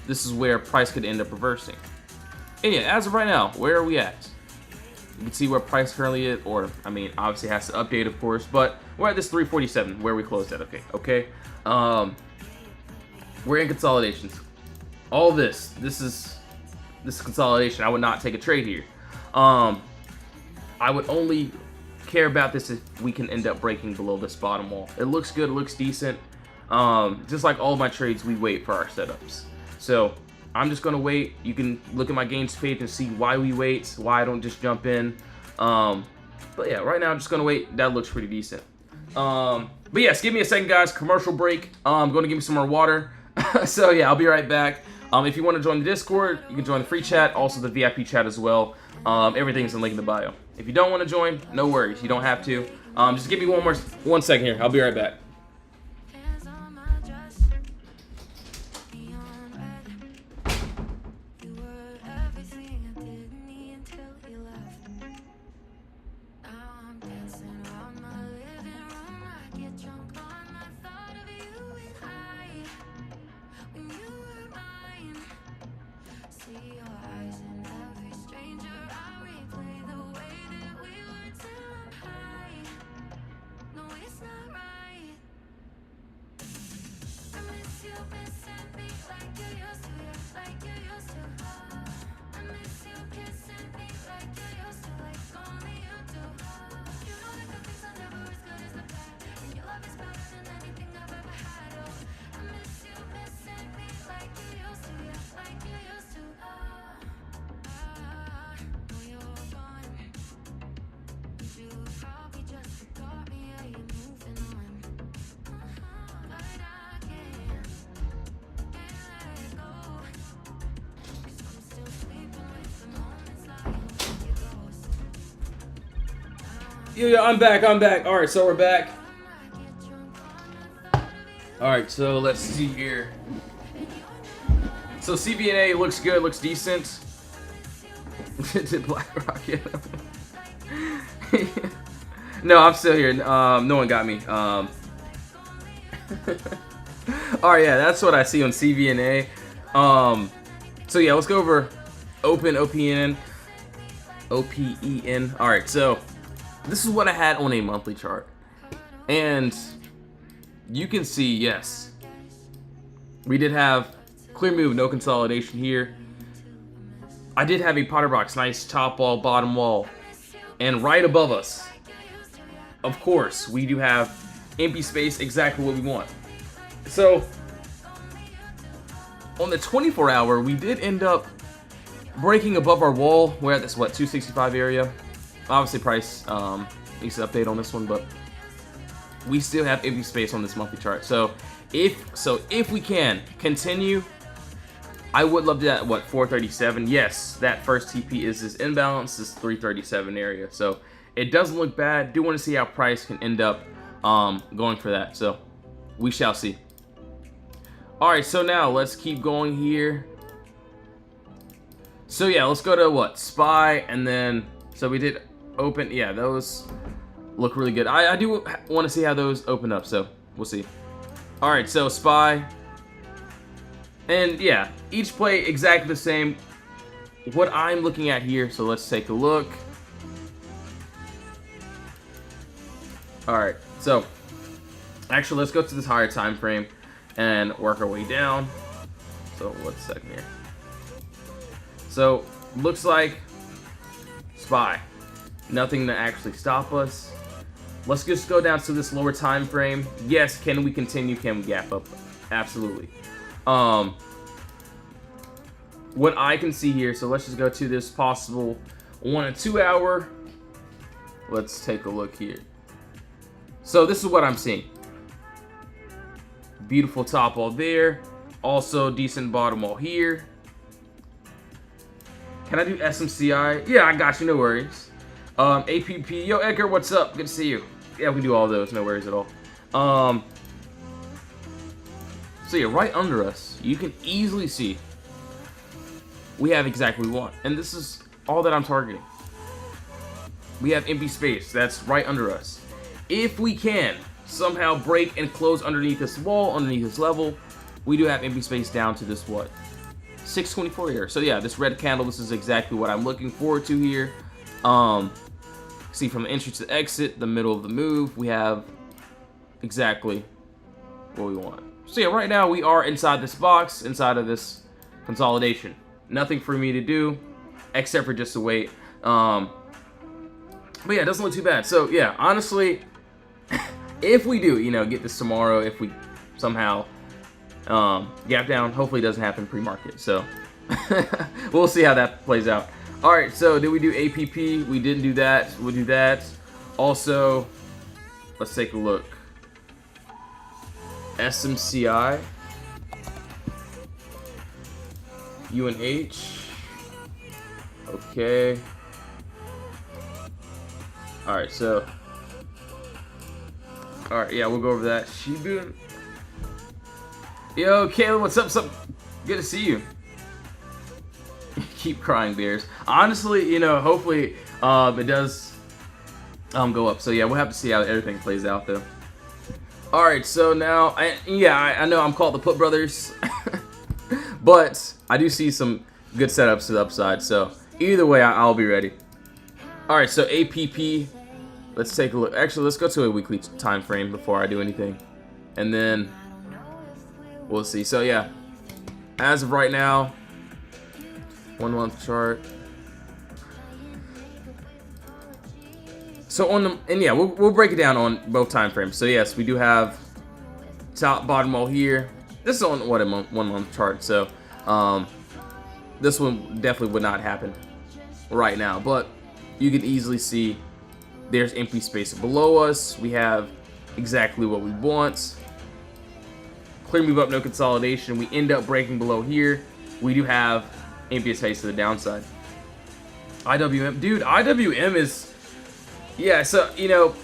this is where price could end up reversing. And yeah, as of right now, where are we at? You can see where price currently is, or I mean, obviously it has to update, of course, but we're at this 347 where we closed at. Okay. We're in consolidations. All this is consolidation. I would not take a trade here. I would only care about this if we can end up breaking below this bottom wall. It looks good. It looks decent. Just like all my trades, we wait for our setups. So I'm just gonna wait. You can look at my games page and see why we wait, why I don't just jump in. But yeah, right now I'm just gonna wait. That looks pretty decent. But yes, give me a second, guys. Commercial break. I'm gonna give me some more water. So yeah, I'll be right back. If you want to join the Discord, you can join the free chat, also the VIP chat as well. Everything's in the link in the bio. If you don't want to join, no worries. You don't have to. Just give me one second here. I'll be right back. Yo, I'm back. All right, so we're back. All right, so let's see here. So CVNA looks good, looks decent. Did BlackRock yet? No, I'm still here. No one got me. All right, yeah, that's what I see on CVNA. So yeah, let's go over Open OPEN. All right, so this is what I had on a monthly chart, and you can see, yes, we did have clear move, no consolidation here. I did have a Potter box, nice top wall, bottom wall, and right above us, of course, we do have empty space, exactly what we want. So on the 24-hour, we did end up breaking above our wall. We're at this, what, 265 area. Obviously, price needs to update on this one, but we still have empty space on this monthly chart. So if we can continue, I would love that. What, 437? Yes, that first TP is this imbalance, this 337 area. So it doesn't look bad. Do want to see how price can end up going for that. So we shall see. All right, so now let's keep going here. So yeah, let's go to what, SPY, and then so we did open. Yeah, those look really good. I do want to see how those open up, so we'll see. All right, so SPY, and yeah, each play exactly the same. What I'm looking at here, so let's take a look. All right, so actually, let's go to this higher time frame and work our way down. So 1 second here. So looks like SPY, nothing to actually stop us. Let's just go down to this lower time frame. Yes, can we continue? Can we gap up? Absolutely. What I can see here, so let's just go to this possible 1 and 2 hour. Let's take a look here. So this is what I'm seeing. Beautiful top wall there. Also decent bottom wall here. Can I do SMCI? Yeah, I got you, no worries. APP, yo Edgar, what's up? Good to see you. Yeah, we can do all those, no worries at all. So yeah, right under us, you can easily see we have exactly what we want. And this is all that I'm targeting. We have empty space, that's right under us. If we can somehow break and close underneath this wall, underneath this level, we do have empty space down to this, what, 624 here. So yeah, this red candle, this is exactly what I'm looking forward to here. See, from the entry to the exit, the middle of the move, we have exactly what we want. So yeah, right now we are inside this box, inside of this consolidation. Nothing for me to do except for just to wait. But yeah, it doesn't look too bad. So yeah, honestly, if we do, you know, get this tomorrow, if we somehow gap down, hopefully it doesn't happen pre-market. So we'll see how that plays out. All right, so did we do APP? We didn't do that. We'll do that. Also, let's take a look. SMCI, UNH. Okay. All right, so. All right, yeah, we'll go over that. Shibu. Yo, Caleb, what's up? What's up? Good to see you. Keep crying, Bears. Honestly, you know, hopefully it does go up. So yeah, we'll have to see how everything plays out, though. All right, so now, I know I'm called the Put Brothers, but I do see some good setups to the upside. So either way, I'll be ready. All right, so APP. Let's take a look. Actually, let's go to a weekly time frame before I do anything, and then we'll see. So yeah, as of right now, 1 month chart. So on the, and yeah, we'll break it down on both time frames. So yes, we do have top, bottom wall here. This is on what, a 1 month chart. So this one definitely would not happen right now, but you can easily see there's empty space below us. We have exactly what we want. Clear move up, no consolidation. We end up breaking below here. We do have empty space to the downside. IWM, dude, IWM is Yeah, so, you know,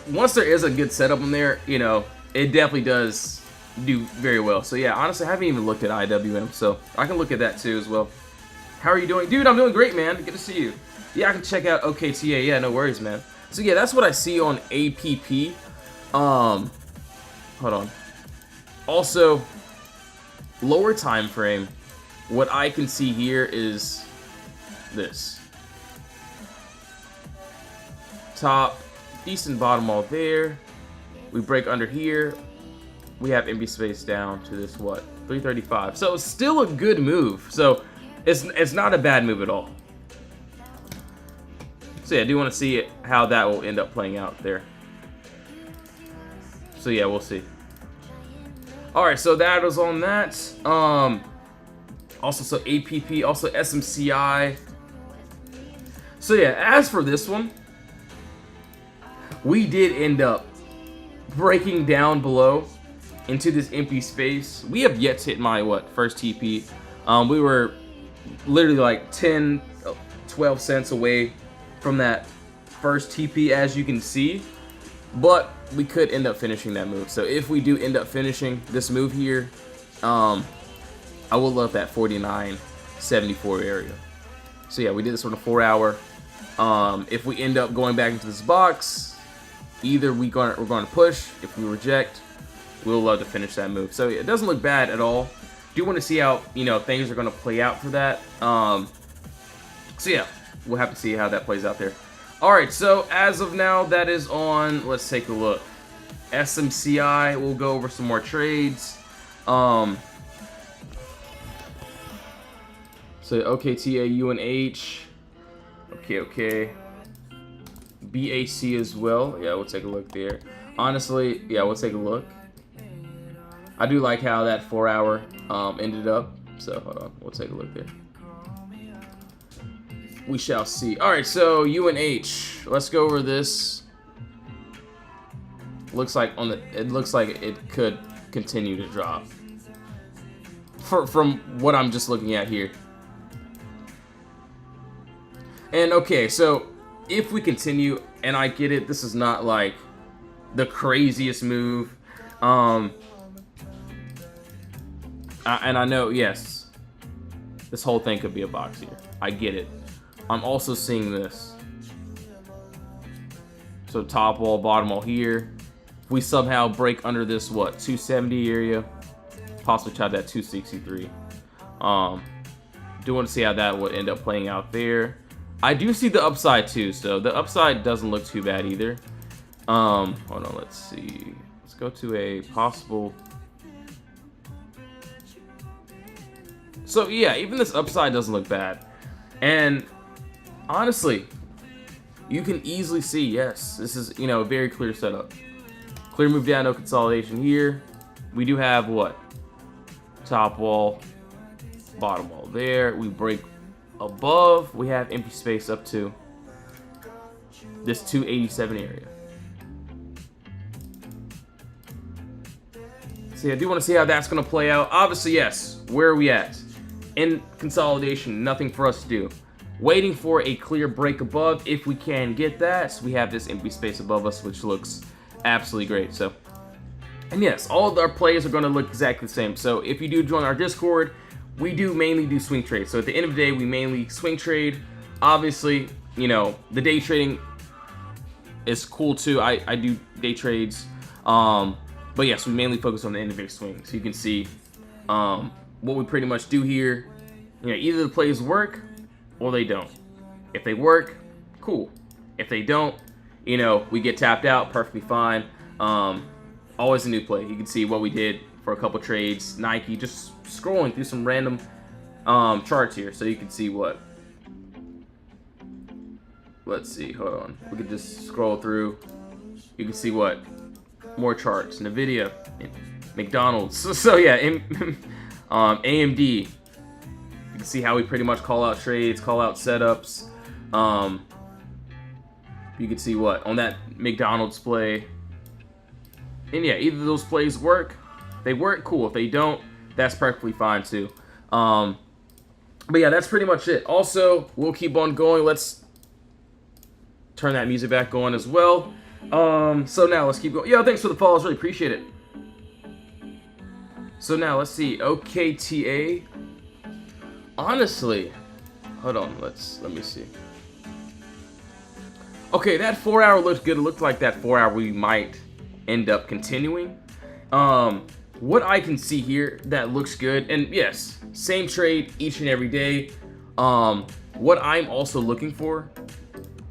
once there is a good setup in there, you know, it definitely does do very well. So, yeah, honestly, I haven't even looked at IWM, so I can look at that too as well. How are you doing? Dude, I'm doing great, man. Good to see you. Yeah, I can check out OKTA. Yeah, no worries, man. So, yeah, that's what I see on APP. Hold on. Also, lower time frame, what I can see here is this. Top, decent bottom all there. We break under here. We have empty space down to this, what, 335. So it's still a good move. So it's not a bad move at all. So yeah, I do want to see how that will end up playing out there. So yeah, we'll see. All right, so that was on that. Also, so APP, also SMCI. So yeah, as for this one, we did end up breaking down below into this empty space. We have yet to hit my, what, first TP. We were literally like 10, 12 cents away from that first TP, as you can see. But we could end up finishing that move. So if we do end up finishing this move here, I will love that 49.74 area. So yeah, we did this on a 4 hour. If we end up going back into this box, either we're going to push. If we reject, we'll love to finish that move. So it doesn't look bad at all. Do want to see how, you know, things are going to play out for that. So yeah, we'll have to see how that plays out there. All right, so as of now, that is on. Let's take a look. SMCI. We'll go over some more trades. So OKTA, UNH. Okay. BAC as well. Yeah, we'll take a look there. Honestly, yeah, we'll take a look. I do like how that 4 hour ended up. So hold on, we'll take a look there. We shall see. All right, so UNH. Let's go over this. Looks like it looks like it could continue to drop. From what I'm just looking at here. And okay, so if we continue, and I get it, this is not like the craziest move. And I know, yes, this whole thing could be a box here. I get it. I'm also seeing this. So top wall, bottom wall here. If we somehow break under this, what, 270 area, possibly try that 263. Do want to see how that would end up playing out there. I do see the upside too, so the upside doesn't look too bad either. Hold on, let's see. Let's go to a possible. So yeah, even this upside doesn't look bad. And honestly, you can easily see, yes, this is, you know, a very clear setup. Clear move down, no consolidation here. We do have what? Top wall, bottom wall there. We break above. We have empty space up to this 287 area. So yeah, I do want to see how that's going to play out. Obviously, yes, where are we at? In consolidation, nothing for us to do. Waiting for a clear break above if we can get that. So we have this empty space above us, which looks absolutely great. So, and yes, all of our plays are going to look exactly the same. So if you do join our Discord, we do mainly do swing trades. So at the end of the day, we mainly swing trade. Obviously, you know, the day trading is cool too. I do day trades. But yes, we mainly focus on the individual swing. So you can see what we pretty much do here. You know, either the plays work or they don't. If they work, cool. If they don't, you know, we get tapped out, perfectly fine. Always a new play. You can see what we did for a couple trades. Nike, just scrolling through some random charts here, so you can see what. Let's see, hold on. We can just scroll through. You can see what. More charts. NVDA, McDonald's. So yeah, AMD. You can see how we pretty much call out trades, call out setups. You can see what on that McDonald's play. And yeah, either of those plays work. If they work, cool. If they don't, that's perfectly fine too. But yeah, that's pretty much it. Also, we'll keep on going. Let's turn that music back on as well. So now let's keep going. Yo, thanks for the follows, really appreciate it. So now let's see, OKTA. Honestly, hold on, let me see. Okay, that 4 hour looked good. It looked like that 4 hour we might end up continuing. What I can see here that looks good, and yes, same trade each and every day. What I'm also looking for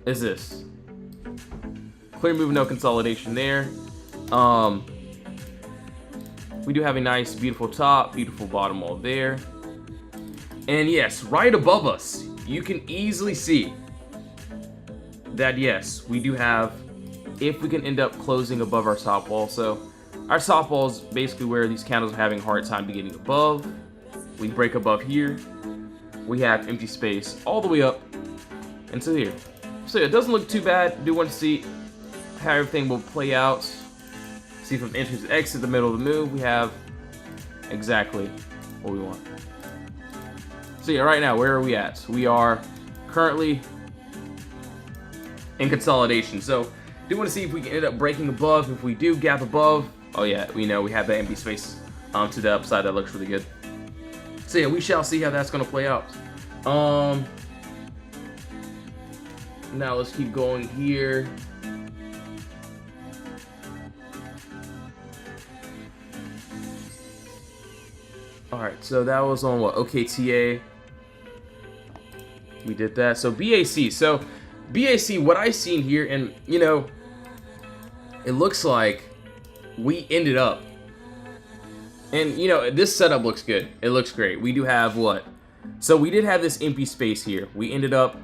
is this. Clear move, no consolidation there. We do have a nice, beautiful top, beautiful bottom all there. And yes, right above us, you can easily see that yes, we do have, if we can end up closing above our stop wall. So our stop wall is basically where these candles are having a hard time getting above. We break above here. We have empty space all the way up into here. So yeah, it doesn't look too bad. Do want to see how everything will play out. See from entry to exit, the middle of the move, we have exactly what we want. So yeah, right now, where are we at? We are currently in consolidation. So do want to see if we can end up breaking above. If we do gap above, oh yeah, we know we have that empty space to the upside. That looks really good. So yeah, we shall see how that's going to play out. Now let's keep going here. Alright, so that was on what? OKTA. We did that. So BAC. So BAC, what I seen here, and you know, it looks like we ended up. And you know, this setup looks good. It looks great. We do have what? So we did have this empty space here. We ended up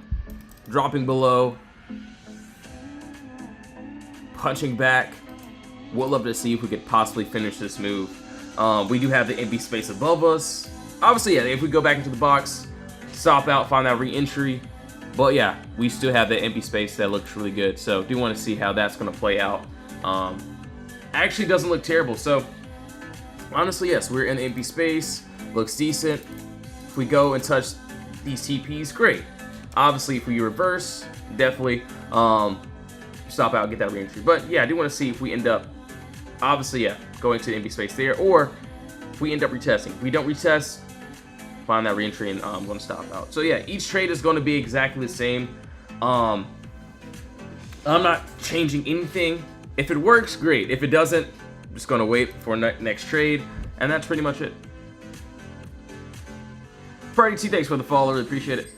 dropping below, punching back. We'd love to see if we could possibly finish this move. We do have the empty space above us. Obviously, yeah, if we go back into the box, stop out, find that re-entry. But yeah, we still have the empty space that looks really good. So do want to see how that's going to play out. Actually doesn't look terrible. So honestly, yes, we're in the empty space. Looks decent. If we go and touch these TPs, great. Obviously, if we reverse, definitely stop out and get that re-entry. But yeah, I do want to see if we end up, obviously, yeah, going to the empty space there, or if we end up retesting. If we don't retest, find that re-entry, and I'm going to stop out. So yeah, each trade is going to be exactly the same. I'm not changing anything. If it works, great. If it doesn't, I'm just going to wait for next trade, and that's pretty much it. Friday T, thanks for the follow, really appreciate it.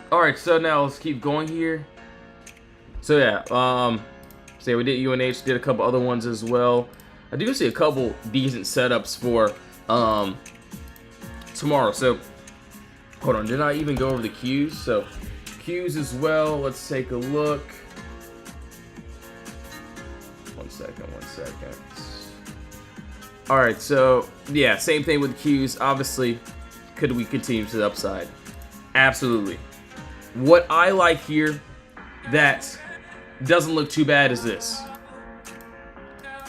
Alright, so now let's keep going here. So yeah, so yeah, we did UNH, did a couple other ones as well. I do see a couple decent setups for tomorrow. So hold on, did I even go over the Qs? So Qs as well, let's take a look. One second. Alright, so yeah, same thing with Qs. Obviously, could we continue to the upside? Absolutely. What I like here that doesn't look too bad is this.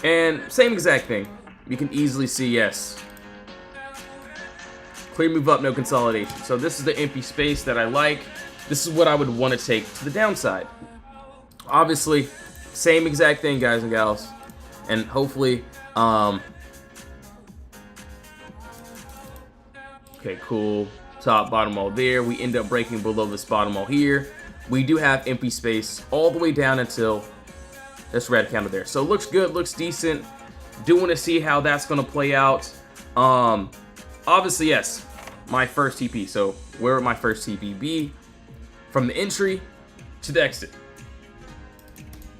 And same exact thing. You can easily see, yes. Clear move up, no consolidation. So this is the empty space that I like. This is what I would want to take to the downside. Obviously, same exact thing, guys and gals. And hopefully, okay, cool. Top, bottom all there. We end up breaking below this bottom all here. We do have empty space all the way down until this red candle there. So it looks good, looks decent. Do want to see how that's going to play out. Obviously, yes, my first TP. So where would my first TP be? From the entry to the exit.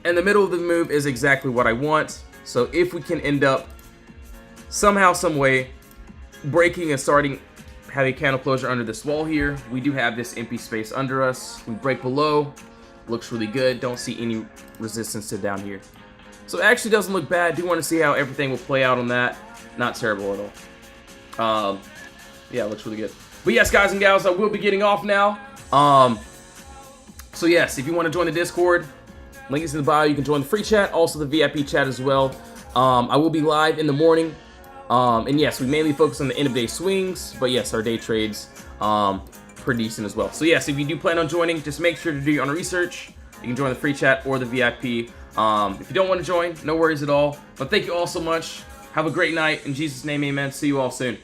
And the middle of the move is exactly what I want. So if we can end up somehow, some way, breaking and starting, have a candle closure under this wall here. We do have this empty space under us. We break below. Looks really good. Don't see any resistance to down here. So it actually doesn't look bad. Do want to see how everything will play out on that. Not terrible at all. Yeah, looks really good. But yes, guys and gals, I will be getting off now. So yes, if you want to join the Discord, link is in the bio. You can join the free chat, also the VIP chat as well. I will be live in the morning. And yes, we mainly focus on the end of day swings, but yes, our day trades pretty decent as well. So yes, if you do plan on joining, just make sure to do your own research. You can join the free chat or the VIP. If you don't want to join, no worries at all. But thank you all so much. Have a great night. In Jesus' name, amen. See you all soon.